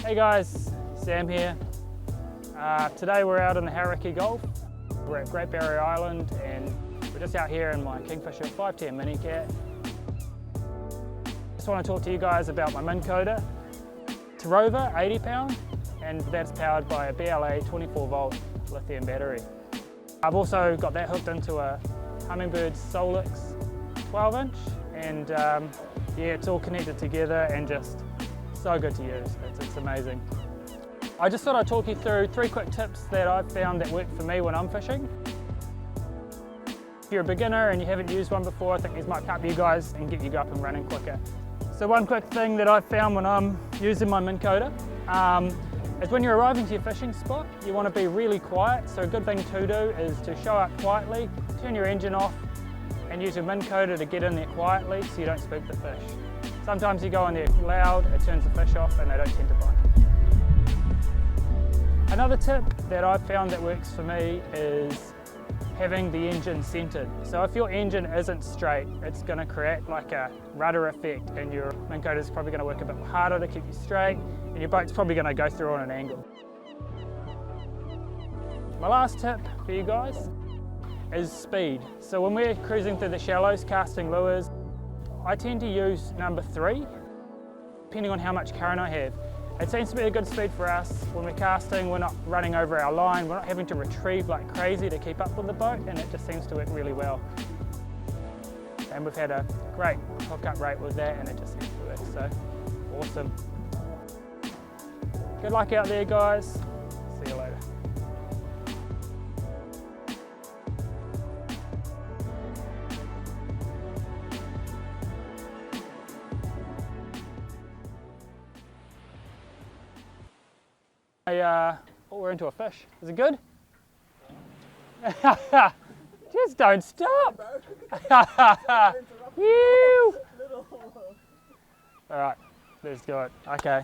Hey guys, Sam here. Today we're out in the Hauraki Gulf. We're at Great Barrier Island and we're just out here in my Kingfisher 510 Minicat. Just want to talk to you guys about my Minn Kota. It's a rover, 80 pound, and that's powered by a BLA 24 volt lithium battery. I've also got that hooked into a Hummingbird Solix 12 inch and yeah, it's all connected together and just so good to use. It's amazing. I just thought I'd talk you through 3 quick tips that I've found that work for me when I'm fishing. If you're a beginner and you haven't used one before, I think these might help you guys and get you up and running quicker. So one quick thing that I've found when I'm using my Minn Kota is when you're arriving to your fishing spot, you want to be really quiet. So a good thing to do is to show up quietly, turn your engine off and use your Minn Kota to get in there quietly so you don't spook the fish. Sometimes you go in there loud, it turns the fish off and they don't tend to bite. Another tip that I've found that works for me is having the engine centered. So if your engine isn't straight, it's going to create like a rudder effect and your Minn Kota is probably going to work a bit harder to keep you straight and your boat's probably going to go through on an angle. My last tip for you guys is speed. So when we're cruising through the shallows casting lures, I tend to use number 3, depending on how much current I have. It seems to be a good speed for us. When we're casting, we're not running over our line, we're not having to retrieve like crazy to keep up with the boat, and it just seems to work really well. And we've had a great hookup rate with that, and it just seems to work, so awesome. Good luck out there, guys. See you later. We're into a fish. Is it good? Just don't stop. All right, let's do it. Okay.